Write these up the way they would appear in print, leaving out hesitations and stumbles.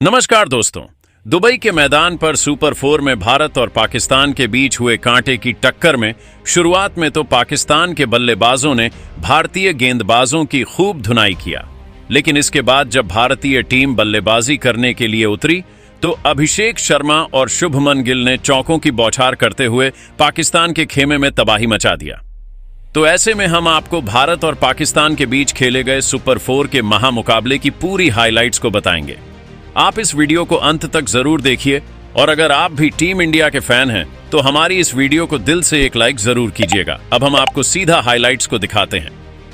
नमस्कार दोस्तों। दुबई के मैदान पर सुपर 4 में भारत और पाकिस्तान के बीच हुए कांटे की टक्कर में शुरुआत में तो पाकिस्तान के बल्लेबाजों ने भारतीय गेंदबाजों की खूब धुनाई किया, लेकिन इसके बाद जब भारतीय टीम बल्लेबाजी करने के लिए उतरी तो अभिषेक शर्मा और शुभमन गिल ने चौकों की बौछार करते हुए पाकिस्तान के खेमे में तबाही मचा दिया। तो ऐसे में हम आपको भारत और पाकिस्तान के बीच खेले गए सुपर 4 के महामुकाबले की पूरी हाइलाइट्स को बताएंगे। आप इस वीडियो को अंत तक जरूर देखिए और अगर आप भी टीम इंडिया के फैन हैं तो हमारी इस वीडियो को दिल से एक लाइक जरूर कीजिएगा। अब हम आपको सीधा हाइलाइट्स को दिखाते हैं।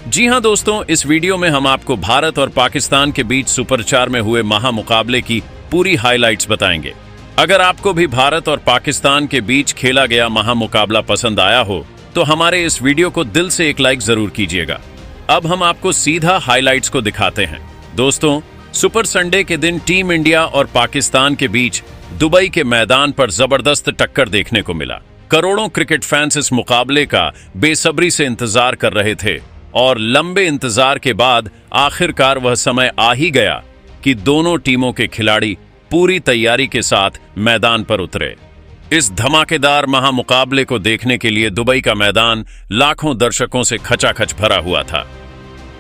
जी हां दोस्तों, इस वीडियो में हम आपको भारत और पाकिस्तान के बीच सुपर 4 में हुए महामुकाबले की पूरी हाइलाइट्स बताएंगे। अगर आपको भी भारत और पाकिस्तान के बीच खेला गया महामुकाबला पसंद आया हो तो हमारे इस वीडियो को दिल से एक लाइक जरूर कीजिएगा। अब हम आपको सीधा हाइलाइट्स को दिखाते हैं। दोस्तों, सुपर संडे के दिन टीम इंडिया और पाकिस्तान के बीच दुबई के मैदान पर जबरदस्त टक्कर देखने को मिला। करोड़ों क्रिकेट फैंस इस मुकाबले का बेसब्री से इंतजार कर रहे थे और लंबे इंतजार के बाद आखिरकार वह समय आ ही गया कि दोनों टीमों के खिलाड़ी पूरी तैयारी के साथ मैदान पर उतरे। इस धमाकेदार महामुकाबले को देखने के लिए दुबई का मैदान लाखों दर्शकों से खचाखच भरा हुआ था।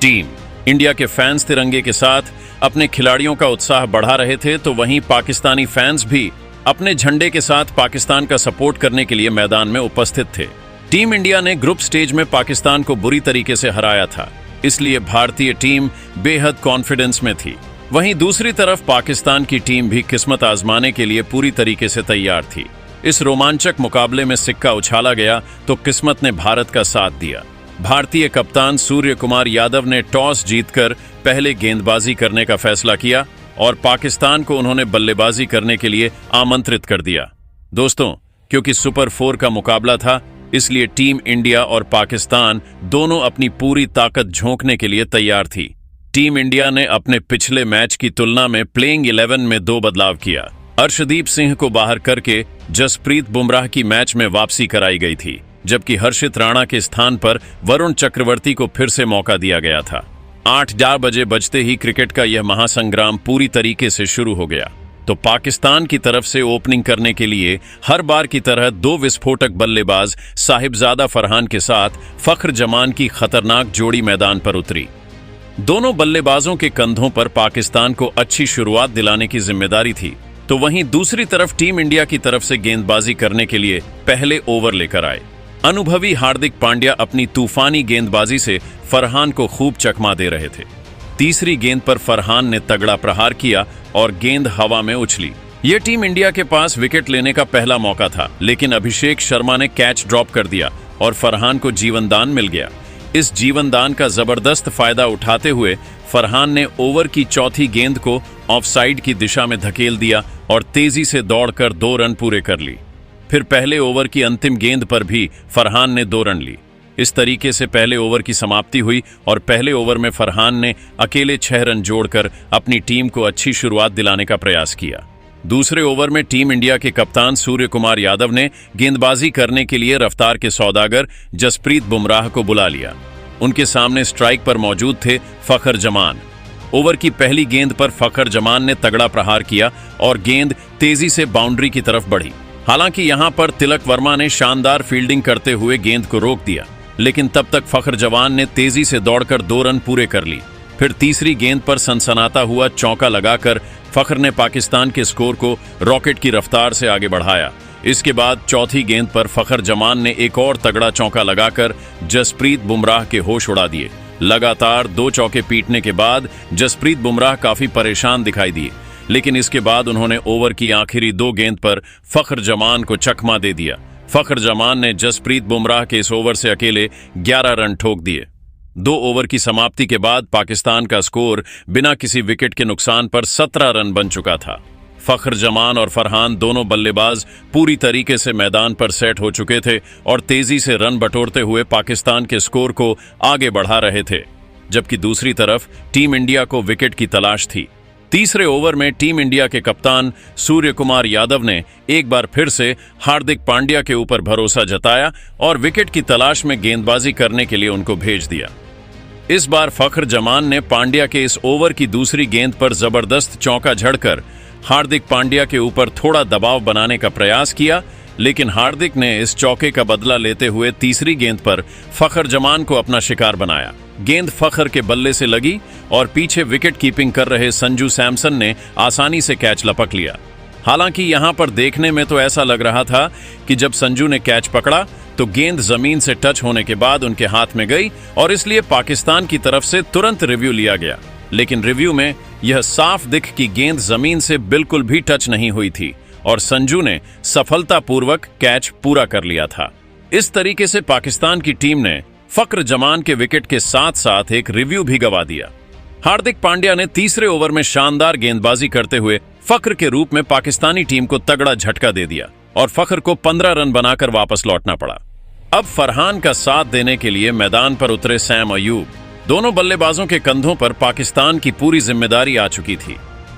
टीम इंडिया के फैंस तिरंगे के साथ अपने खिलाड़ियों का उत्साह बढ़ा रहे थे, तो वहीं पाकिस्तानी फैंस भी अपने झंडे के साथ पाकिस्तान का सपोर्ट करने के लिए मैदान में उपस्थित थे। टीम इंडिया ने ग्रुप स्टेज में पाकिस्तान को बुरी तरीके से हराया था, इसलिए भारतीय टीम बेहद कॉन्फिडेंस में थी। वहीं दूसरी तरफ पाकिस्तान की टीम भी किस्मत आजमाने के लिए पूरी तरीके से तैयार थी। इस रोमांचक मुकाबले में सिक्का उछाला गया तो किस्मत ने भारत का साथ दिया। भारतीय कप्तान सूर्य कुमार यादव ने टॉस जीतकर पहले गेंदबाजी करने का फैसला किया और पाकिस्तान को उन्होंने बल्लेबाजी करने के लिए आमंत्रित कर दिया। दोस्तों, क्योंकि सुपर 4 का मुकाबला था, इसलिए टीम इंडिया और पाकिस्तान दोनों अपनी पूरी ताकत झोंकने के लिए तैयार थी। टीम इंडिया ने अपने पिछले मैच की तुलना में प्लेइंग 11 में 2 बदलाव किया। अर्शदीप सिंह को बाहर करके जसप्रीत बुमराह की मैच में वापसी कराई गई थी, जबकि हर्षित राणा के स्थान पर वरुण चक्रवर्ती को फिर से मौका दिया गया था। 8 बजे बजते ही क्रिकेट का यह महासंग्राम पूरी तरीके से शुरू हो गया। तो पाकिस्तान की तरफ से ओपनिंग करने के लिए हर बार की तरह 2 विस्फोटक बल्लेबाज साहिबजादा फरहान के साथ फख्र जमान की खतरनाक जोड़ी मैदान पर उतरी। दोनों बल्लेबाजों के कंधों पर पाकिस्तान को अच्छी शुरुआत दिलाने की जिम्मेदारी थी, तो वहीं दूसरी तरफ टीम इंडिया की तरफ से गेंदबाजी करने के लिए पहले ओवर लेकर आए। अनुभवी हार्दिक पांड्या अपनी तूफानी गेंदबाजी से फरहान को खूब चकमा दे रहे थे। तीसरी गेंद पर फरहान ने तगड़ा प्रहार किया और गेंद हवा में उछली। यह टीम इंडिया के पास विकेट लेने का पहला मौका था, लेकिन अभिषेक शर्मा ने कैच ड्रॉप कर दिया और फरहान को जीवनदान मिल गया। इस जीवनदान का जबरदस्त फायदा उठाते हुए फरहान ने ओवर की चौथी गेंद को ऑफसाइड की दिशा में धकेल दिया और तेजी से दौड़कर 2 रन पूरे कर ली। फिर पहले ओवर की अंतिम गेंद पर भी फरहान ने 2 रन ली। इस तरीके से पहले ओवर की समाप्ति हुई और पहले ओवर में फरहान ने अकेले 6 रन जोड़कर अपनी टीम को अच्छी शुरुआत दिलाने का प्रयास किया। दूसरे ओवर में टीम इंडिया के कप्तान सूर्य कुमार यादव ने गेंदबाजी करने के लिए रफ्तार के सौदागर जसप्रीत बुमराह को बुला लिया। उनके सामने स्ट्राइक पर मौजूद थे फखर जमान। ओवर की पहली गेंद पर फखर जमान ने तगड़ा प्रहार किया और गेंद तेजी से बाउंड्री की तरफ बढ़ी। हालांकि यहां पर तिलक वर्मा ने शानदार फील्डिंग करते हुए गेंद को रोक दिया, लेकिन तब तक फखर जमान ने तेजी से दौड़कर 2 रन पूरे कर ली। फिर तीसरी गेंद पर सनसनाता हुआ चौका लगाकर फखर ने पाकिस्तान के स्कोर को रॉकेट की रफ्तार से आगे बढ़ाया। इसके बाद चौथी गेंद पर फखर जमान ने एक और तगड़ा चौका लगाकर जसप्रीत बुमराह के होश उड़ा दिए। लगातार 2 चौके पीटने के बाद जसप्रीत बुमराह काफी परेशान दिखाई दिए, लेकिन इसके बाद उन्होंने ओवर की आखिरी 2 गेंद पर फख्र जमान को चकमा दे दिया। फख्र जमान ने जसप्रीत बुमराह के इस ओवर से अकेले 11 रन ठोक दिए। 2 ओवर की समाप्ति के बाद पाकिस्तान का स्कोर बिना किसी विकेट के नुकसान पर 17 रन बन चुका था। फख्र जमान और फरहान दोनों बल्लेबाज पूरी तरीके से मैदान पर सेट हो चुके थे और तेजी से रन बटोरते हुए पाकिस्तान के स्कोर को आगे बढ़ा रहे थे, जबकि दूसरी तरफ टीम इंडिया को विकेट की तलाश थी। तीसरे ओवर में टीम इंडिया के कप्तान सूर्य कुमार यादव ने एक बार फिर से हार्दिक पांड्या के ऊपर भरोसा जताया और विकेट की तलाश में गेंदबाजी करने के लिए उनको भेज दिया। इस बार फख्र जमान ने पांड्या के इस ओवर की दूसरी गेंद पर जबरदस्त चौका झड़कर हार्दिक पांड्या के ऊपर थोड़ा दबाव बनाने का प्रयास किया, लेकिन हार्दिक ने इस चौके का बदला लेते हुए तीसरी गेंद पर फखर जमान को अपना शिकार बनाया। गेंद फखर के बल्ले से लगी और पीछे विकेट कीपिंग कर रहे संजू सैमसन ने आसानी से कैच लपक लिया। हालांकि यहां पर देखने में तो ऐसा लग रहा था कि जब संजू ने कैच पकड़ा तो गेंद जमीन से टच होने के बाद उनके हाथ में गई और इसलिए पाकिस्तान की तरफ से तुरंत रिव्यू लिया गया। लेकिन रिव्यू में यह साफ दिख कि गेंद जमीन से बिल्कुल भी टच नहीं हुई थी और संजू ने सफलतापूर्वक कैच पूरा कर लिया था। इस तरीके से पाकिस्तान की टीम ने फखर जमान के विकेट के साथ साथ एक रिव्यू भी गंवा दिया। हार्दिक पांड्या ने तीसरे ओवर में शानदार गेंदबाजी करते हुए फखर के रूप में पाकिस्तानी टीम को तगड़ा झटका दे दिया और फखर को 15 रन बनाकर वापस लौटना पड़ा। अब फरहान का साथ देने के लिए मैदान पर उतरे सैम अयूब। दोनों बल्लेबाजों के कंधों पर पाकिस्तान की पूरी जिम्मेदारी आ चुकी थी।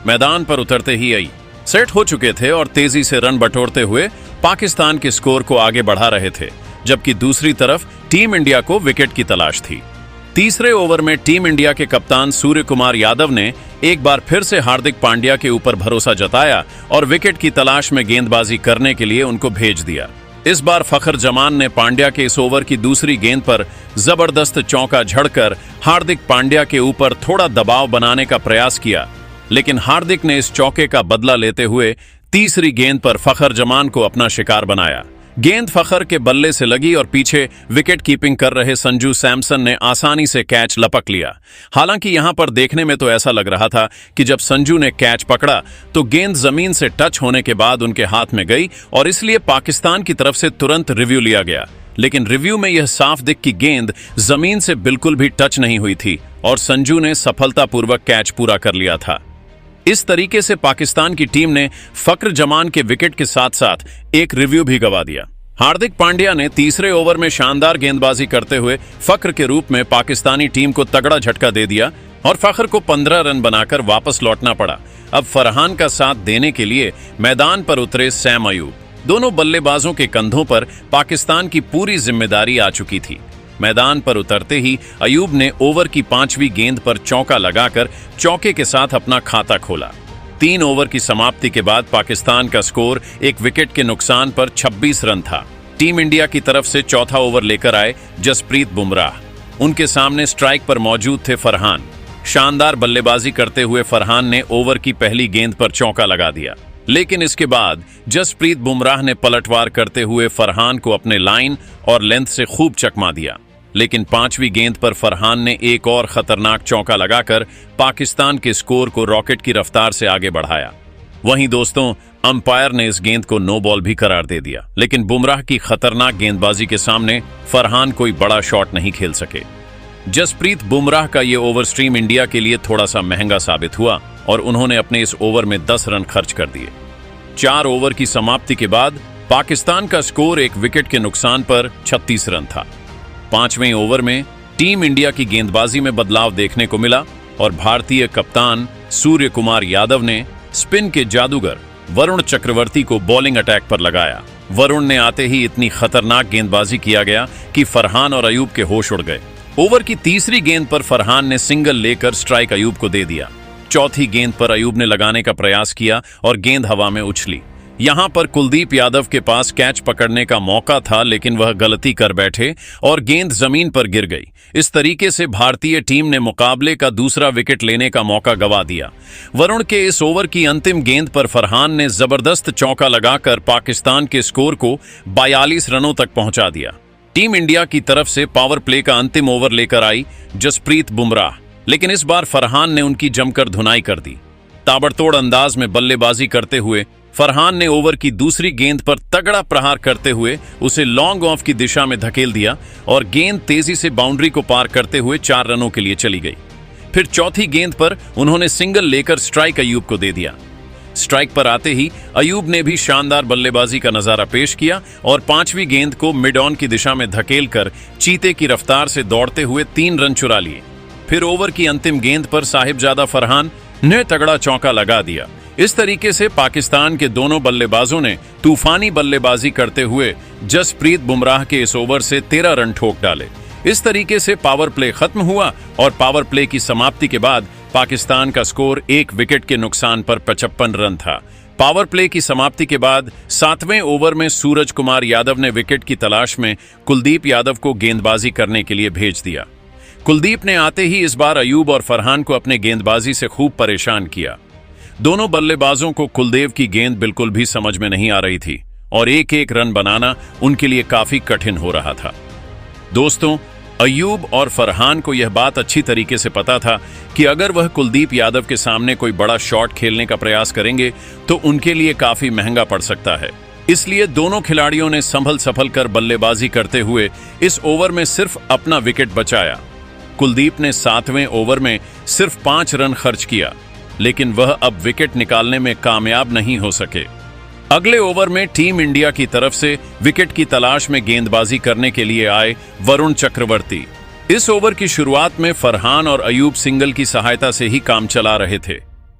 मैदान पर उतरते ही आई सेट हो चुके थे और तेजी से रन बटोरते हुए पाकिस्तान के स्कोर को आगे बढ़ा रहे थे, जबकि दूसरी तरफ टीम इंडिया को विकेट की तलाश थी। तीसरे ओवर में टीम इंडिया के कप्तान सूर्य कुमार यादव ने एक बार फिर से हार्दिक पांड्या के ऊपर भरोसा जताया और विकेट की तलाश में गेंदबाजी करने के लिए उनको भेज दिया। इस बार फखर जमान ने पांड्या के इस ओवर की दूसरी गेंद पर जबरदस्त चौका झड़कर हार्दिक पांड्या के ऊपर थोड़ा दबाव बनाने का प्रयास किया, लेकिन हार्दिक ने इस चौके का बदला लेते हुए तीसरी गेंद पर फखर जमान को अपना शिकार बनाया। गेंद फखर के बल्ले से लगी और पीछे विकेट कीपिंग कर रहे संजू सैमसन ने आसानी से कैच लपक लिया। हालांकि यहां पर देखने में तो ऐसा लग रहा था कि जब संजू ने कैच पकड़ा तो गेंद जमीन से टच होने के बाद उनके हाथ में गई और इसलिए पाकिस्तान की तरफ से तुरंत रिव्यू लिया गया। लेकिन रिव्यू में यह साफ दिख कि गेंद जमीन से बिल्कुल भी टच नहीं हुई थी और संजू ने सफलतापूर्वक कैच पूरा कर लिया था। इस तरीके से पाकिस्तान की टीम ने फखर जमान के विकेट के साथ साथ एक रिव्यू भी गंवा दिया। हार्दिक पांड्या ने तीसरे ओवर में शानदार गेंदबाजी करते हुए फखर के रूप में पाकिस्तानी टीम को तगड़ा झटका दे दिया और फखर को 15 रन बनाकर वापस लौटना पड़ा। अब फरहान का साथ देने के लिए मैदान पर उतरे सैम अयूब। दोनों बल्लेबाजों के कंधों पर पाकिस्तान की पूरी जिम्मेदारी आ चुकी थी। मैदान पर उतरते ही अयूब ने ओवर की 5वीं गेंद पर चौका लगाकर चौके के साथ अपना खाता खोला। 3 ओवर की समाप्ति के बाद पाकिस्तान का स्कोर एक विकेट के नुकसान पर 26 रन था। टीम इंडिया की तरफ से चौथा ओवर लेकर आए जसप्रीत बुमराह। उनके सामने स्ट्राइक पर मौजूद थे फरहान। शानदार बल्लेबाजी करते हुए फरहान ने ओवर की पहली गेंद पर चौका लगा दिया, लेकिन इसके बाद जसप्रीत बुमराह ने पलटवार करते हुए फरहान को अपने लाइन और लेंथ से खूब चकमा दिया। लेकिन 5वीं गेंद पर फरहान ने एक और खतरनाक चौका लगाकर पाकिस्तान के स्कोर को रॉकेट की रफ्तार से आगे बढ़ाया। वहीं दोस्तों, अंपायर ने इस गेंद को नो बॉल भी करार दे दिया, लेकिन बुमराह की खतरनाक गेंदबाजी के सामने फरहान कोई बड़ा शॉट नहीं खेल सके। जसप्रीत बुमराह का यह ओवर स्ट्रीम इंडिया के लिए थोड़ा सा महंगा साबित हुआ और उन्होंने अपने इस ओवर में 10 रन खर्च कर दिए। 4 ओवर की समाप्ति के बाद पाकिस्तान का स्कोर एक विकेट के नुकसान पर 36 रन था। 5वें ओवर में टीम इंडिया की गेंदबाजी में बदलाव देखने को मिला और भारतीय कप्तान सूर्य कुमार यादव ने स्पिन के जादूगर वरुण चक्रवर्ती को बॉलिंग अटैक पर लगाया। वरुण ने आते ही इतनी खतरनाक गेंदबाजी किया गया कि फरहान और अयूब के होश उड़ गए। ओवर की तीसरी गेंद पर फरहान ने सिंगल लेकर स्ट्राइक अयूब को दे दिया। चौथी गेंद पर अयूब ने लगाने का प्रयास किया और गेंद हवा में उछली। यहां पर कुलदीप यादव के पास कैच पकड़ने का मौका था, लेकिन वह गलती कर बैठे और गेंद जमीन पर गिर गई। इस तरीके से भारतीय टीम ने मुकाबले का दूसरा विकेट लेने का मौका गंवा दिया। वरुण के इस ओवर की अंतिम गेंद पर फरहान ने जबरदस्त चौका लगाकर पाकिस्तान के स्कोर को 42 रनों तक पहुंचा दिया। टीम इंडिया की तरफ से पावर प्ले का अंतिम ओवर लेकर आई जसप्रीत बुमराह, लेकिन इस बार फरहान ने उनकी जमकर धुनाई कर दी। ताबड़तोड़ अंदाज में बल्लेबाजी करते हुए फरहान ने ओवर की दूसरी गेंद पर तगड़ा प्रहार करते हुए उसे लॉन्ग ऑफ की दिशा में धकेल दिया और गेंद तेजी से बाउंड्री को पार करते हुए 4 रनों के लिए चली गई। फिर चौथी गेंद पर उन्होंने सिंगल लेकर स्ट्राइक अयूब को दे दिया। स्ट्राइक पर आते ही अयूब ने भी शानदार बल्लेबाजी का नजारा पेश किया और 5वीं गेंद को मिड ऑन की दिशा में धकेल कर चीते की रफ्तार से दौड़ते हुए 3 रन चुरा लिए। फिर ओवर की अंतिम गेंद पर साहिबजादा फरहान ने तगड़ा चौका लगा दिया। इस तरीके से पाकिस्तान के दोनों बल्लेबाजों ने तूफानी बल्लेबाजी करते हुए जसप्रीत बुमराह के इस ओवर से 13 रन ठोक डाले। इस तरीके से पावर प्ले खत्म हुआ और पावर प्ले की समाप्ति के बाद पाकिस्तान का स्कोर 1 विकेट के नुकसान पर 55 रन था। पावर प्ले की समाप्ति के बाद 7वें ओवर में सूरज कुमार यादव ने विकेट की तलाश में कुलदीप यादव को गेंदबाजी करने के लिए भेज दिया। कुलदीप ने आते ही इस बार अयूब और फरहान को अपने गेंदबाजी से खूब परेशान किया। दोनों बल्लेबाजों को कुलदीप की गेंद बिल्कुल भी समझ में नहीं आ रही थी और एक एक रन बनाना उनके लिए काफी कठिन हो रहा था। दोस्तों, अयूब और फरहान को यह बात अच्छी तरीके से पता था कि अगर वह कुलदीप यादव के सामने कोई बड़ा शॉट खेलने का प्रयास करेंगे तो उनके लिए काफी महंगा पड़ सकता है। इसलिए दोनों खिलाड़ियों ने संभल कर बल्लेबाजी करते हुए इस ओवर में सिर्फ अपना विकेट बचाया। कुलदीप ने 7वें ओवर में सिर्फ 5 रन खर्च किया, लेकिन वह अब विकेट निकालने में कामयाब नहीं हो सके। अगले ओवर में टीम इंडिया की तरफ से विकेट की तलाश में गेंदबाजी करने के लिए आए वरुण चक्रवर्ती। इस ओवर की शुरुआत में फरहान और अयूब सिंगल की सहायता से ही काम चला रहे थे,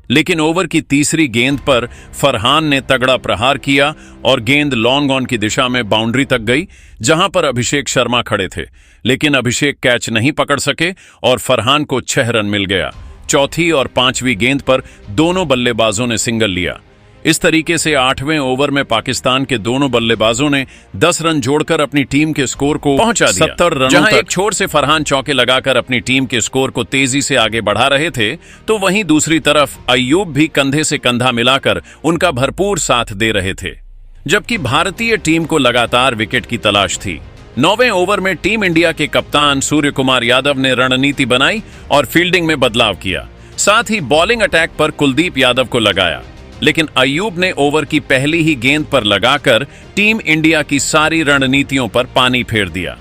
लेकिन ओवर की तीसरी गेंद पर फरहान ने तगड़ा प्रहार किया और गेंद लॉन्ग ऑन की दिशा में बाउंड्री तक गई, जहां पर अभिषेक शर्मा खड़े थे। लेकिन अभिषेक कैच नहीं पकड़ सके और फरहान को 6 रन मिल गया। चौथी और 5वीं गेंद पर दोनों बल्लेबाजों ने सिंगल लिया। इस तरीके से 8वें ओवर में पाकिस्तान के दोनों बल्लेबाजों ने 10 रन जोड़कर अपनी टीम के स्कोर को पहुंचा दिया। 70 रनों जहां एक छोर से फरहान चौके लगाकर अपनी टीम के स्कोर को तेजी से आगे बढ़ा रहे थे, तो वहीं दूसरी तरफ अयूब भी कंधे से कंधा मिलाकर उनका भरपूर साथ दे रहे थे। जबकि भारतीय टीम को लगातार विकेट की तलाश थी। 9वें ओवर में टीम इंडिया के कप्तान सूर्य कुमार यादव ने रणनीति बनाई और फील्डिंग में बदलाव किया। साथ ही बॉलिंग अटैक पर कुलदीप यादव को लगाया, लेकिन अयूब ने ओवर की पहली ही गेंद पर लगाकर टीम इंडिया की सारी रणनीतियों पर पानी फेर दिया।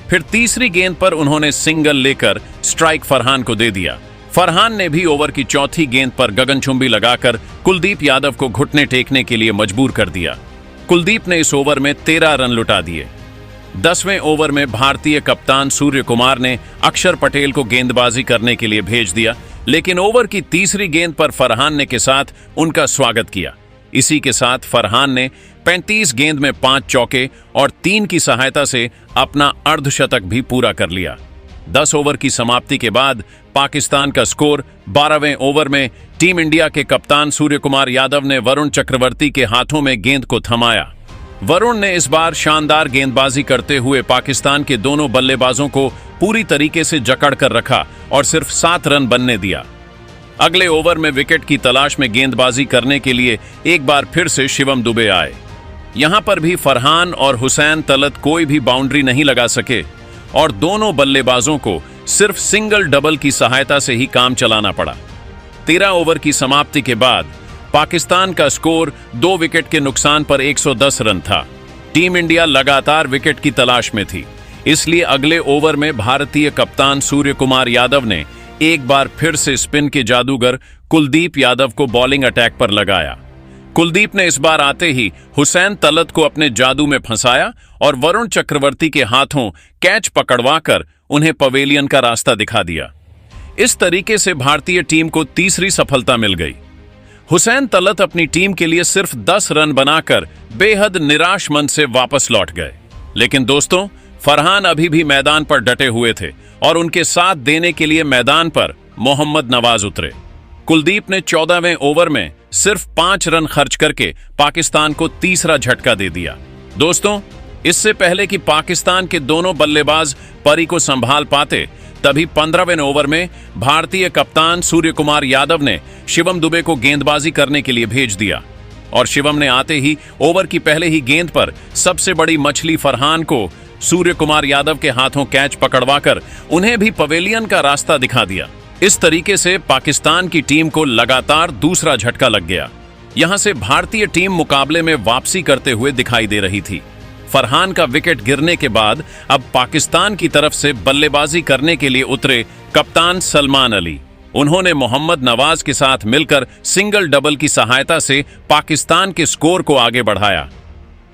फिर तीसरी गेंद पर उन्होंने सिंगल लेकर स्ट्राइक फरहान को दे दिया। फरहान ने भी ओवर की चौथी गेंद पर गगनचुंबी लगाकर कुलदीप यादव को घुटने टेकने के लिए मजबूर कर दिया। कुलदीप ने इस ओवर में 13 रन लुटा दिए। 10वें ओवर में भारतीय कप्तान सूर्य कुमार ने अक्षर पटेल को गेंदबाजी करने के लिए भेज दिया, लेकिन ओवर की तीसरी गेंद पर फरहान ने के साथ उनका स्वागत किया। इसी के साथ फरहान ने 35 गेंद में 5 चौके और 3 की सहायता से अपना अर्धशतक भी पूरा कर लिया। 10 ओवर की समाप्ति के बाद पाकिस्तान का स्कोर 12वें ओवर में टीम इंडिया के कप्तान सूर्य कुमार यादव ने वरुण चक्रवर्ती के हाथों में गेंद को थमाया। वरुण ने इस बार शानदार गेंदबाजी करते हुए पाकिस्तान के दोनों बल्लेबाजों को पूरी तरीके से जकड़ कर रखा और सिर्फ 7 रन बनने दिया। अगले ओवर में विकेट की तलाश में गेंदबाजी करने के लिए एक बार फिर से शिवम दुबे आए। यहां पर भी फरहान और हुसैन तलत कोई भी बाउंड्री नहीं लगा सके और दोनों बल्लेबाजों को सिर्फ सिंगल डबल की सहायता से ही काम चलाना पड़ा। 13 ओवर की समाप्ति के बाद पाकिस्तान का स्कोर 2 विकेट के नुकसान पर 110 रन था। टीम इंडिया लगातार विकेट की तलाश में थी, इसलिए अगले ओवर में भारतीय कप्तान सूर्य कुमार यादव ने एक बार फिर से स्पिन के जादूगर कुलदीप यादव को बॉलिंग अटैक पर लगाया। कुलदीप ने इस बार आते ही हुसैन तलत को अपने जादू में फंसाया और वरुण चक्रवर्ती के हाथों कैच पकड़वाकर उन्हें पवेलियन का रास्ता दिखा दिया। इस तरीके से भारतीय टीम को तीसरी सफलता मिल गई। हुसैन तलत अपनी टीम के लिए सिर्फ 10 रन बनाकर बेहद निराश मन से वापस लौट गए। लेकिन दोस्तों, फरहान अभी भी मैदान पर डटे हुए थे और उनके साथ देने के लिए मैदान पर मोहम्मद नवाज उतरे। कुलदीप ने 14वें ओवर में सिर्फ 5 रन खर्च करके पाकिस्तान को तीसरा झटका दे दिया। दोस्तों, इससे पहले कि पाकिस्तान के दोनों बल्लेबाज परी को संभाल पाते, तभी 15वें ओवर में भारतीय कप्तान सूर्य कुमार यादव ने शिवम दुबे को गेंदबाजी करने के लिए भेज दिया और शिवम ने आते ही ओवर की पहले ही गेंद पर सबसे बड़ी मछली फरहान को सूर्य कुमार यादव के हाथों कैच पकड़वाकर उन्हें भी पवेलियन का रास्ता दिखा दिया। इस तरीके से पाकिस्तान की टीम को लगातार दूसरा झटका लग गया। यहां से भारतीय टीम मुकाबले में वापसी करते हुए दिखाई दे रही थी। फरहान का विकेट गिरने के बाद अब पाकिस्तान की तरफ से बल्लेबाजी करने के लिए उतरे कप्तान सलमान अली। उन्होंने मोहम्मद नवाज के साथ मिलकर सिंगल डबल की सहायता से पाकिस्तान के स्कोर को आगे बढ़ाया।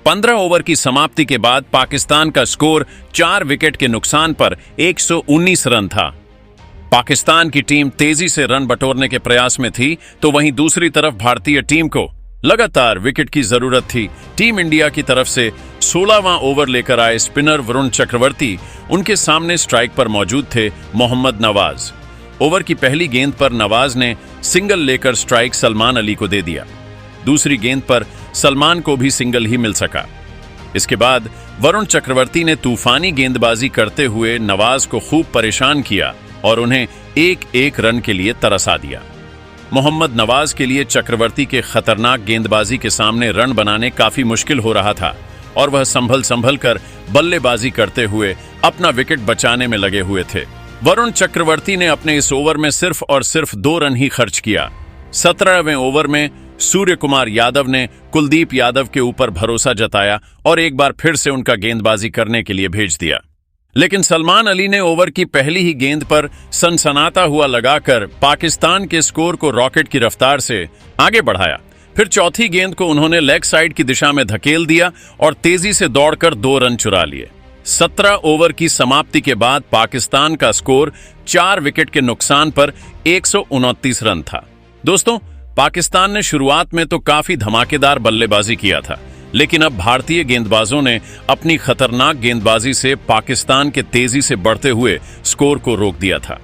15 ओवर की समाप्ति के बाद पाकिस्तान का स्कोर 4 विकेट के नुकसान पर 119 रन था। पाकिस्तान की टीम तेजी से रन बटोरने के प्रयास में थी, तो वहीं दूसरी तरफ भारतीय टीम को लगातार विकेट की जरूरत थी। टीम इंडिया की तरफ से 16वां ओवर लेकर आए स्पिनर वरुण चक्रवर्ती, उनके सामने स्ट्राइक पर मौजूद थे मोहम्मद नवाज। ओवर की पहली गेंद पर नवाज ने सिंगल लेकर स्ट्राइक सलमान अली को दे दिया। दूसरी गेंद पर सलमान को भी सिंगल ही मिल सका। इसके बाद वरुण चक्रवर्ती ने तूफानी गेंदबाजी करते हुए नवाज को खूब परेशान किया और उन्हें एक एक रन के लिए तरसा दिया। मोहम्मद नवाज के लिए चक्रवर्ती के खतरनाक गेंदबाजी के सामने रन बनाने काफी मुश्किल हो रहा था और वह संभल कर बल्लेबाजी करते हुए अपना विकेट बचाने में लगे हुए थे। वरुण चक्रवर्ती ने अपने इस ओवर में सिर्फ और सिर्फ 2 रन ही खर्च किया। 17वें ओवर में सूर्य कुमार यादव ने कुलदीप यादव के ऊपर भरोसा जताया और एक बार फिर से उनका गेंदबाजी करने के लिए भेज दिया। लेकिन सलमान अली ने ओवर की पहली ही गेंद पर सनसनाता हुआ लगाकर पाकिस्तान के स्कोर को रॉकेट की रफ्तार से आगे बढ़ाया। फिर चौथी गेंद को उन्होंने लेग साइड की दिशा में धकेल दिया और तेजी से दौड़कर 2 रन चुरा लिए। 17 ओवर की समाप्ति के बाद पाकिस्तान का स्कोर 4 विकेट के नुकसान पर 129 रन था। दोस्तों, पाकिस्तान ने शुरुआत में तो काफी धमाकेदार बल्लेबाजी किया था, लेकिन अब भारतीय गेंदबाजों ने अपनी खतरनाक गेंदबाजी से पाकिस्तान के तेजी से बढ़ते हुए स्कोर को रोक दिया था।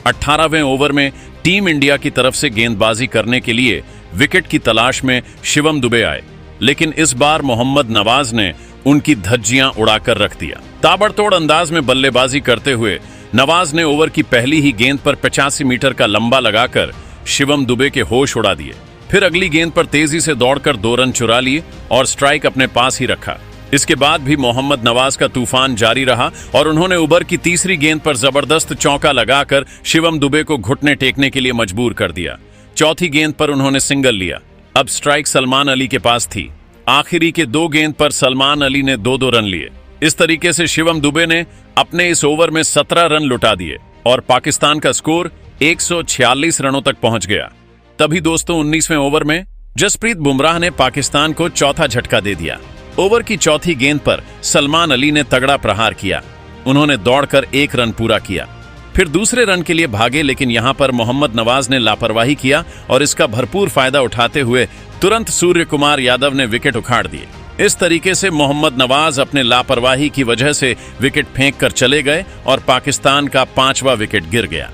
18वें ओवर में टीम इंडिया की तरफ से गेंदबाजी करने के लिए विकेट की तलाश में शिवम दुबे आए, लेकिन इस बार मोहम्मद नवाज ने उनकी धज्जियां उड़ाकर रख दिया। ताबड़तोड़ अंदाज में बल्लेबाजी करते हुए नवाज ने ओवर की पहली ही गेंद पर 85 मीटर का लंबा लगाकर शिवम दुबे के होश उड़ा दिए। फिर अगली गेंद पर तेजी से दौड़कर 2 रन चुरा लिए और स्ट्राइक अपने पास ही रखा। इसके बाद भी मोहम्मद नवाज का तूफान जारी रहा और उन्होंने ओवर की तीसरी गेंद पर जबरदस्त चौका लगाकर शिवम दुबे को घुटने टेकने के लिए मजबूर कर दिया। चौथी गेंद पर उन्होंने सिंगल लिया। अब स्ट्राइक सलमान अली के पास थी। आखिरी के 2 गेंद पर सलमान अली ने 2-2 रन लिए। इस तरीके से शिवम दुबे ने अपने इस ओवर में 17 रन लुटा दिए और पाकिस्तान का स्कोर 146 रनों तक पहुंच गया। तभी दोस्तों 19वें ओवर में जसप्रीत बुमराह ने पाकिस्तान को चौथा झटका दे दिया। ओवर की चौथी गेंद पर सलमान अली ने तगड़ा प्रहार किया। उन्होंने दौड़कर 1 रन पूरा किया। फिर दूसरे रन के लिए भागे, लेकिन यहां पर मोहम्मद नवाज ने लापरवाही किया और इसका भरपूर फायदा उठाते हुए तुरंत सूर्य कुमार यादव ने विकेट उखाड़ दिए। इस तरीके से मोहम्मद नवाज अपने लापरवाही की वजह से विकेट फेंक कर चले गए और पाकिस्तान का 5वां विकेट गिर गया।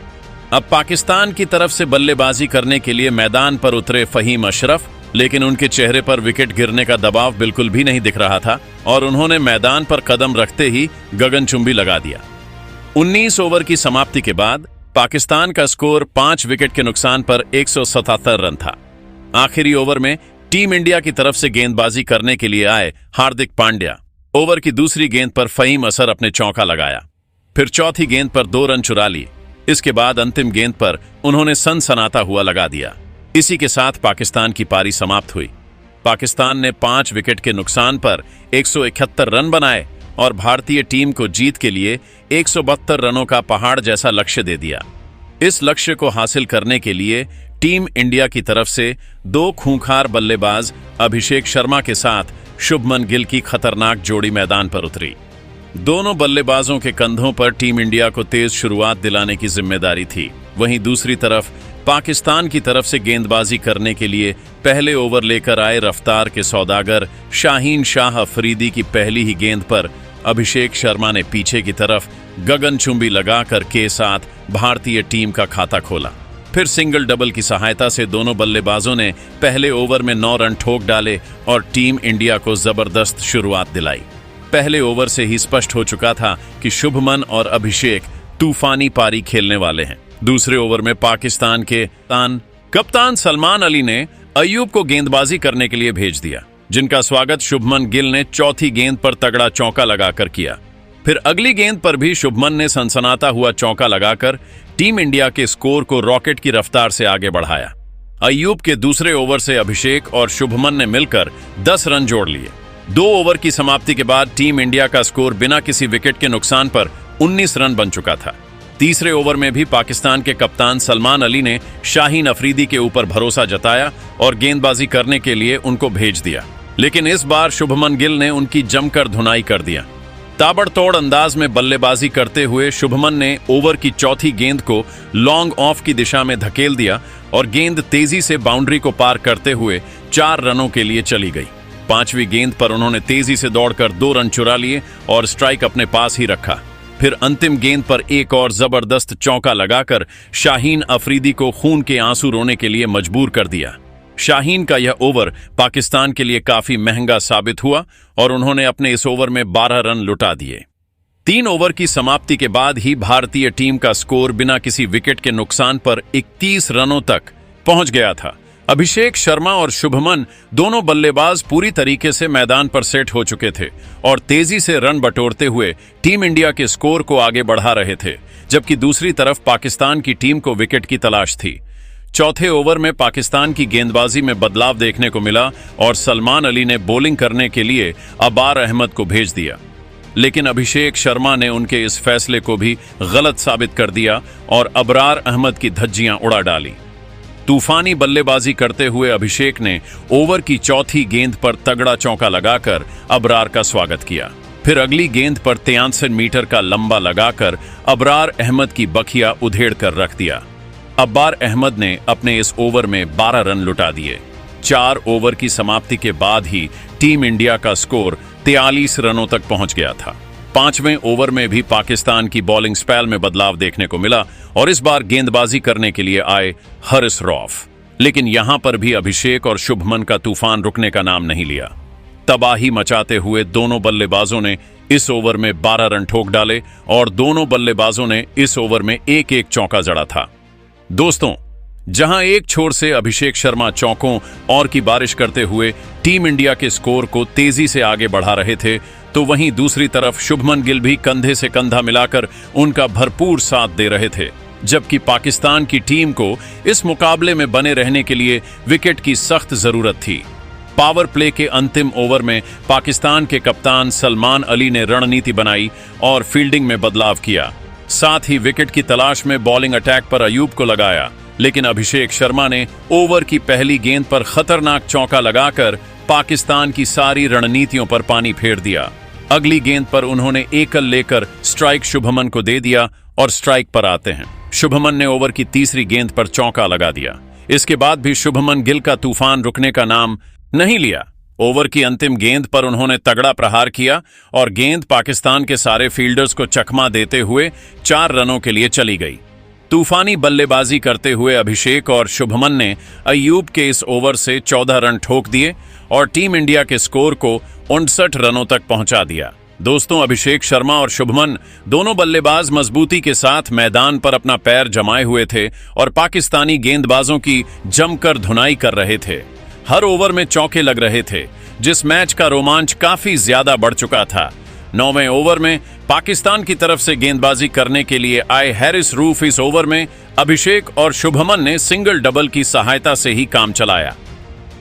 अब पाकिस्तान की तरफ से बल्लेबाजी करने के लिए मैदान पर उतरे फहीम अशरफ, लेकिन उनके चेहरे पर विकेट गिरने का दबाव बिल्कुल भी नहीं दिख रहा था और उन्होंने मैदान पर कदम रखते ही गगनचुंबी लगा दिया। 19 ओवर की समाप्ति के बाद पाकिस्तान का स्कोर 5 विकेट के नुकसान पर 177 रन था। आखिरी ओवर में टीम इंडिया की तरफ से गेंदबाजी करने के लिए आए हार्दिक पांड्या। ओवर की दूसरी गेंद पर फहीम असर अपने चौका लगाया। फिर चौथी गेंद पर 2 रन चुरा लिए। इसके बाद अंतिम गेंद पर उन्होंने सनसनाता हुआ लगा दिया। इसी के साथ पाकिस्तान की पारी समाप्त हुई। पाकिस्तान ने 5 विकेट के नुकसान पर 171 रन बनाए और भारतीय टीम को जीत के लिए 172 रनों का पहाड़ जैसा लक्ष्य दे दिया। इस लक्ष्य को हासिल करने के लिए टीम इंडिया की तरफ से 2 खूंखार बल्लेबाज अभिषेक शर्मा के साथ शुभमन गिल की खतरनाक जोड़ी मैदान पर उतरी। दोनों बल्लेबाजों के कंधों पर टीम इंडिया को तेज शुरुआत दिलाने की जिम्मेदारी थी। वहीं दूसरी तरफ पाकिस्तान की तरफ से गेंदबाजी करने के लिए पहले ओवर लेकर आए रफ्तार के सौदागर शाहीन शाह अफरीदी की पहली ही गेंद पर अभिषेक शर्मा ने पीछे की तरफ गगनचुंबी लगाकर के साथ भारतीय टीम का खाता खोला। फिर सिंगल डबल की सहायता से दोनों बल्लेबाजों ने पहले ओवर में 9 रन ठोक डाले और टीम इंडिया को जबरदस्त शुरुआत दिलाई। पहले ओवर से ही स्पष्ट हो चुका था कि शुभमन और अभिषेक तूफानी पारी खेलने वाले हैं। दूसरे ओवर में पाकिस्तान के कप्तान सलमान अली ने अय्यूब को गेंदबाजी करने के लिए भेज दिया, जिनका स्वागत शुभमन गिल ने चौथी गेंद पर तगड़ा चौका लगाकर किया। फिर अगली गेंद पर भी शुभमन ने सनसनाता हुआ चौका लगाकर टीम इंडिया के स्कोर को रॉकेट की रफ्तार से आगे बढ़ाया। अय्यूब के दूसरे ओवर से अभिषेक और शुभमन ने मिलकर 10 रन जोड़ लिए। 2 ओवर की समाप्ति के बाद टीम इंडिया का स्कोर बिना किसी विकेट के नुकसान पर 19 रन बन चुका था। तीसरे ओवर में भी पाकिस्तान के कप्तान सलमान अली ने शाहीन अफरीदी के ऊपर भरोसा जताया और गेंदबाजी करने के लिए उनको भेज दिया, लेकिन इस बार शुभमन गिल ने उनकी जमकर धुनाई कर दिया। ताबड़तोड़ अंदाज में बल्लेबाजी करते हुए शुभमन ने ओवर की चौथी गेंद को लॉन्ग ऑफ की दिशा में धकेल दिया और गेंद तेजी से बाउंड्री को पार करते हुए 4 रनों के लिए चली गई। 5वीं गेंद पर उन्होंने तेजी से दौड़कर 2 रन चुरा लिए और स्ट्राइक अपने पास ही रखा। फिर अंतिम गेंद पर एक और जबरदस्त चौका लगाकर शाहीन अफरीदी को खून के आंसू रोने के लिए मजबूर कर दिया। शाहीन का यह ओवर पाकिस्तान के लिए काफी महंगा साबित हुआ और उन्होंने अपने इस ओवर में 12 रन लुटा दिए। 3 ओवर की समाप्ति के बाद ही भारतीय टीम का स्कोर बिना किसी विकेट के नुकसान पर 31 रनों तक पहुंच गया था। अभिषेक शर्मा और शुभमन दोनों बल्लेबाज पूरी तरीके से मैदान पर सेट हो चुके थे और तेजी से रन बटोरते हुए टीम इंडिया के स्कोर को आगे बढ़ा रहे थे, जबकि दूसरी तरफ पाकिस्तान की टीम को विकेट की तलाश थी। चौथे ओवर में पाकिस्तान की गेंदबाजी में बदलाव देखने को मिला और सलमान अली ने बॉलिंग करने के लिए अबार अहमद को भेज दिया, लेकिन अभिषेक शर्मा ने उनके इस फैसले को भी गलत साबित कर दिया और अबरार अहमद की धज्जियां उड़ा डाली। तूफानी बल्लेबाजी करते हुए अभिषेक ने ओवर की चौथी गेंद पर तगड़ा चौका लगाकर अबरार का स्वागत किया। फिर अगली गेंद पर 63 मीटर का लंबा लगाकर अबरार अहमद की बखिया उधेड़ कर रख दिया। अब्बार अहमद ने अपने इस ओवर में 12 रन लुटा दिए। 4 ओवर की समाप्ति के बाद ही टीम इंडिया का स्कोर 43 रनों तक पहुंच गया था। 5वें ओवर में भी पाकिस्तान की बॉलिंग स्पेल में बदलाव देखने को मिला और इस बार गेंदबाजी करने के लिए आए हारिस रऊफ, लेकिन यहां पर भी अभिषेक और शुभमन का तूफान रुकने का नाम नहीं लिया। तबाही मचाते हुए दोनों बल्लेबाजों ने इस ओवर में 12 रन ठोक डाले और दोनों बल्लेबाजों ने इस ओवर में एक एक चौका जड़ा था। दोस्तों, जहां एक छोर से अभिषेक शर्मा चौकों और की बारिश करते हुए टीम इंडिया के स्कोर को तेजी से आगे बढ़ा रहे थे, तो वहीं दूसरी तरफ शुभमन गिल भी कंधे से कंधा मिलाकर उनका भरपूर साथ दे रहे थे, जबकि पाकिस्तान की टीम को इस मुकाबले में बने रहने के लिए विकेट की सख्त जरूरत थी। पावर प्ले के अंतिम ओवर में पाकिस्तान के कप्तान सलमान अली ने रणनीति बनाई और फील्डिंग में बदलाव किया। साथ ही विकेट की तलाश में बॉलिंग अटैक पर अयूब को लगाया, लेकिन अभिषेक शर्मा ने ओवर की पहली गेंद पर खतरनाक चौका लगाकर पाकिस्तान की सारी रणनीतियों पर पानी फेर दिया। अगली गेंद पर उन्होंने एकल लेकर स्ट्राइक शुभमन को दे दिया और स्ट्राइक पर आते हैं। शुभमन ने ओवर की तीसरी गेंद पर चौका लगा दिया। इसके बाद भी शुभमन गिल का तूफान रुकने का नाम नहीं लिया। ओवर की अंतिम गेंद पर उन्होंने तगड़ा प्रहार किया और गेंद पाकिस्तान के सारे फील्डर्स को चकमा देते हुए 4 रनों के लिए चली गई। तूफानी बल्लेबाजी करते हुए अभिषेक और शुभमन ने अयूब के इस ओवर से 14 रन ठोक दिए और टीम इंडिया के स्कोर को 59 रनों तक पहुंचा दिया। दोस्तों, अभिषेक शर्मा और शुभमन दोनों बल्लेबाज मजबूती के साथ मैदान पर अपना पैर जमाए हुए थे और पाकिस्तानी गेंदबाजों की जमकर धुनाई कर रहे थे। हर ओवर में चौके लग रहे थे, जिस मैच का रोमांच काफी ज्यादा बढ़ चुका था। 9वें ओवर में पाकिस्तान की तरफ से गेंदबाजी करने के लिए आए हारिस रऊफ इस ओवर में अभिषेक और शुभमन ने सिंगल डबल की सहायता से ही काम चलाया।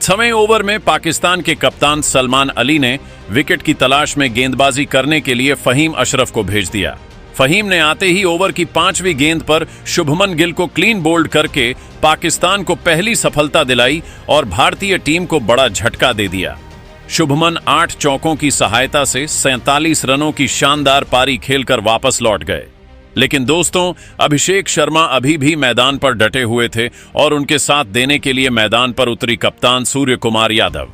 6वें ओवर में पाकिस्तान के कप्तान सलमान अली ने विकेट की तलाश में गेंदबाजी करने के लिए फहीम अशरफ को भेज दिया। फहीम ने आते ही ओवर की 5वीं गेंद पर शुभमन गिल को क्लीन बोल्ड करके पाकिस्तान को पहली सफलता दिलाई और भारतीय टीम को बड़ा झटका दे दिया। शुभमन 8 चौकों की सहायता से 47 रनों की शानदार पारी खेलकर वापस लौट गए। लेकिन दोस्तों, अभिषेक शर्मा अभी भी मैदान पर डटे हुए थे और उनके साथ देने के लिए मैदान पर उतरी कप्तान सूर्य कुमार यादव।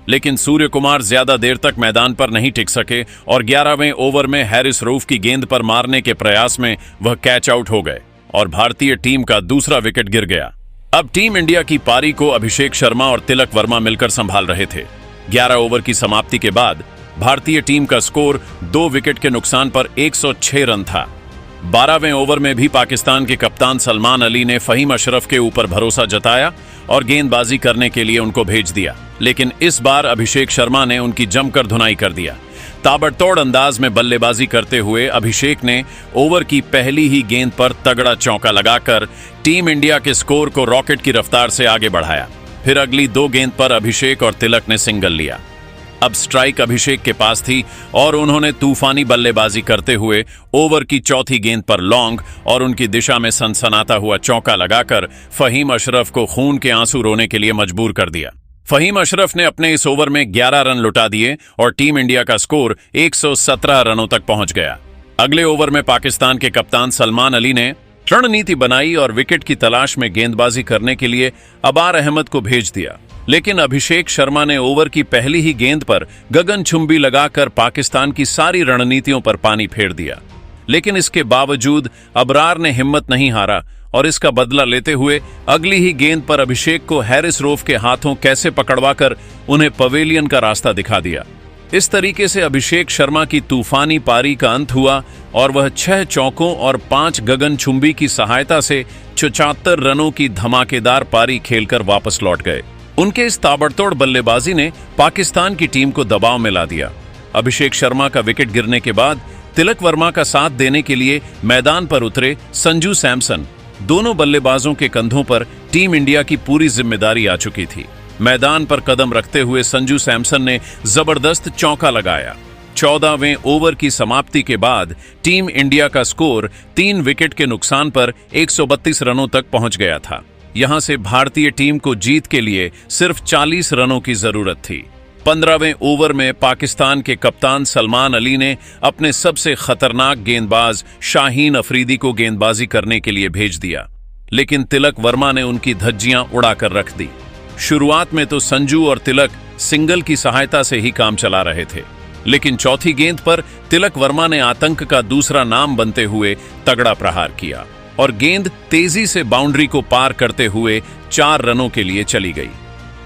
लेकिन सूर्य कुमार ज्यादा देर तक मैदान पर नहीं टिक सके और 11वें ओवर में हारिस रऊफ की गेंद पर मारने के प्रयास में वह कैच आउट हो गए और भारतीय टीम का दूसरा विकेट गिर गया। अब टीम इंडिया की पारी को अभिषेक शर्मा और तिलक वर्मा मिलकर संभाल रहे थे। 11 ओवर की समाप्ति के बाद भारतीय टीम का स्कोर 2 विकेट के नुकसान पर 106 रन था। 12वें ओवर में भी पाकिस्तान के कप्तान सलमान अली ने फहीम अशरफ के ऊपर भरोसा जताया और गेंदबाजी करने के लिए उनको भेज दिया, लेकिन इस बार अभिषेक शर्मा ने उनकी जमकर धुनाई कर दिया। ताबड़तोड़ अंदाज में बल्लेबाजी करते हुए अभिषेक ने ओवर की पहली ही गेंद पर तगड़ा चौका लगाकर टीम इंडिया के स्कोर को रॉकेट की रफ्तार से आगे बढ़ाया। फिर अगली 2 गेंद पर अभिषेक और तिलक ने सिंगल लिया। अब स्ट्राइक अभिषेक के पास थी और उन्होंने तूफानी बल्लेबाजी करते हुए ओवर की चौथी गेंद पर लॉन्ग और उनकी दिशा में सनसनाता हुआ चौका लगाकर फहीम अशरफ को खून के आंसू रोने के लिए मजबूर कर दिया। फहीम अशरफ ने अपने इस ओवर में 11 रन लुटा दिए और टीम इंडिया का स्कोर 117 रनों तक पहुंच गया। अगले ओवर में पाकिस्तान के कप्तान सलमान अली ने रणनीति बनाई और विकेट की तलाश में गेंदबाजी करने के लिए अबार अहमद को भेज दिया, लेकिन अभिषेक शर्मा ने ओवर की पहली ही गेंद पर गगनचुंबी लगाकर पाकिस्तान की सारी रणनीतियों पर पानी फेर दिया। लेकिन इसके बावजूद अबरार ने हिम्मत नहीं हारा और इसका बदला लेते हुए अगली ही गेंद पर अभिषेक को हैरिस रऊफ के हाथों कैसे पकड़वाकर उन्हें पवेलियन का रास्ता दिखा दिया। इस तरीके से अभिषेक शर्मा की तूफानी पारी का अंत हुआ और वह 6 चौकों और 5 गगनचुंबी की सहायता से 74 रनों की धमाकेदार पारी खेलकर वापस लौट गए। उनके इस ताबड़तोड़ बल्लेबाजी ने पाकिस्तान की टीम को दबाव में ला दिया। अभिषेक शर्मा का विकेट गिरने के बाद तिलक वर्मा का साथ देने के लिए मैदान पर उतरे संजू सैमसन। दोनों बल्लेबाजों के कंधों पर टीम इंडिया की पूरी जिम्मेदारी आ चुकी थी। मैदान पर कदम रखते हुए संजू सैमसन ने जबरदस्त चौका लगाया। 14वें ओवर की समाप्ति के बाद टीम इंडिया का स्कोर 3 विकेट के नुकसान पर 132 रनों तक पहुंच गया था। यहां से भारतीय टीम को जीत के लिए सिर्फ 40 रनों की जरूरत थी। 15वें ओवर में पाकिस्तान के कप्तान सलमान अली ने अपने सबसे खतरनाक गेंदबाज शाहीन अफरीदी को गेंदबाजी करने के लिए भेज दिया, लेकिन तिलक वर्मा ने उनकी धज्जियां उड़ाकर रख दी। शुरुआत में तो संजू और तिलक सिंगल की सहायता से ही काम चला रहे थे, लेकिन चौथी गेंद पर तिलक वर्मा ने आतंक का दूसरा नाम बनते हुए तगड़ा प्रहार किया और गेंद तेजी से बाउंड्री को पार करते हुए 4 रनों के लिए चली गई।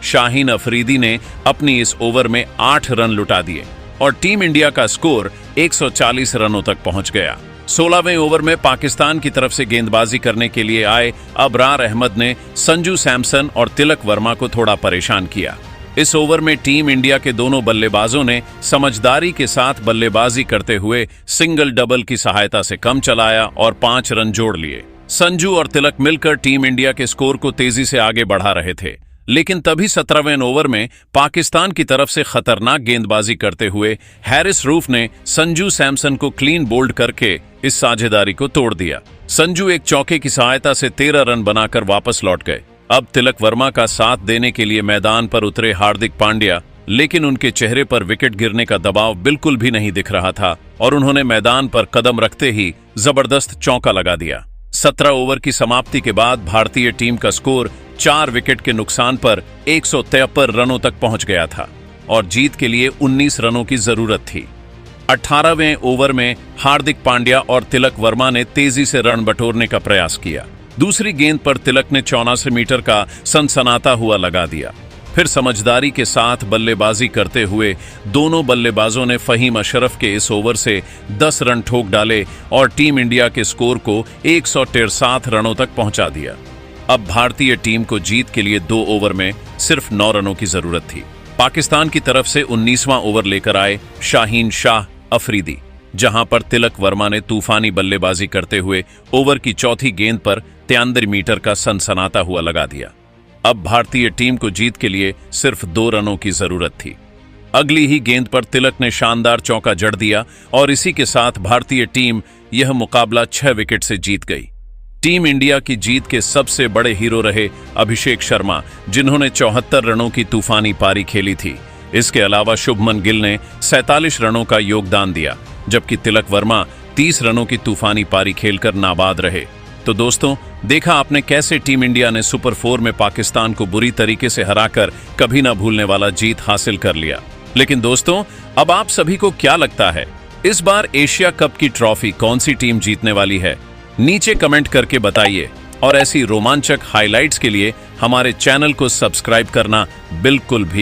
शाहीन अफरीदी ने अपनी इस ओवर में 8 रन लुटा दिए और टीम इंडिया का स्कोर 140 रनों तक पहुंच गया। 16वें ओवर में पाकिस्तान की तरफ से गेंदबाजी करने के लिए आए अबरार अहमद ने संजू सैमसन और तिलक वर्मा को थोड़ा परेशान किया। इस ओवर में टीम इंडिया के दोनों बल्लेबाजों ने समझदारी के साथ बल्लेबाजी करते हुए सिंगल डबल की सहायता से कम चलाया और 5 रन जोड़ लिए। संजू और तिलक मिलकर टीम इंडिया के स्कोर को तेजी से आगे बढ़ा रहे थे, लेकिन तभी 17वें ओवर में पाकिस्तान की तरफ से खतरनाक गेंदबाजी करते हुए हैरिस रऊफ ने संजू सैमसन को क्लीन बोल्ड करके इस साझेदारी को तोड़ दिया। संजू एक चौके की सहायता से 13 रन बनाकर वापस लौट गए। अब तिलक वर्मा का साथ देने के लिए मैदान पर उतरे हार्दिक पांड्या, लेकिन उनके चेहरे पर विकेट गिरने का दबाव बिल्कुल भी नहीं दिख रहा था और उन्होंने मैदान पर कदम रखते ही जबरदस्त चौका लगा दिया। 17 ओवर की समाप्ति के बाद भारतीय टीम का स्कोर 4 विकेट के नुकसान पर 173 रनों तक पहुंच गया था और जीत के लिए 19 रनों की जरूरत थी। 18वें ओवर में हार्दिक पांड्या और तिलक वर्मा ने तेजी से रन बटोरने का प्रयास किया। दूसरी गेंद पर तिलक ने 84 मीटर का सनसनाता हुआ लगा दिया। फिर समझदारी के साथ बल्लेबाजी करते हुए दोनों बल्लेबाजों ने फहीम अशरफ के इस ओवर से 10 रन ठोक डाले और टीम इंडिया के स्कोर को 163 रनों तक पहुंचा दिया। अब भारतीय टीम को जीत के लिए 2 ओवर में सिर्फ 9 रनों की जरूरत थी। पाकिस्तान की तरफ से 19वां ओवर लेकर आए शाहीन शाह अफरीदी, जहां पर तिलक वर्मा ने तूफानी बल्लेबाजी करते हुए ओवर की चौथी गेंद पर 93 मीटर का सनसनाता हुआ लगा दिया। अब भारतीय टीम को जीत के लिए सिर्फ 2 रनों की जरूरत थी। अगली ही गेंद पर तिलक ने शानदार चौका जड़ दिया और इसी के साथ भारतीय टीम यह मुकाबला 6 विकेट से जीत गई। टीम इंडिया की जीत के सबसे बड़े हीरो रहे अभिषेक शर्मा, जिन्होंने 74 रनों की तूफानी पारी खेली थी। इसके अलावा शुभमन गिल ने 47 रनों का योगदान दिया, जबकि तिलक वर्मा 30 रनों की तूफानी पारी खेलकर नाबाद रहे। तो दोस्तों, देखा आपने कैसे टीम इंडिया ने सुपर 4 में पाकिस्तान को बुरी तरीके से हराकर कभी ना भूलने वाला जीत हासिल कर लिया। लेकिन दोस्तों, अब आप सभी को क्या लगता है, इस बार एशिया कप की ट्रॉफी कौन सी टीम जीतने वाली है? नीचे कमेंट करके बताइए और ऐसी रोमांचक हाइलाइट्स के लिए हमारे चैनल को सब्सक्राइब करना बिल्कुल भी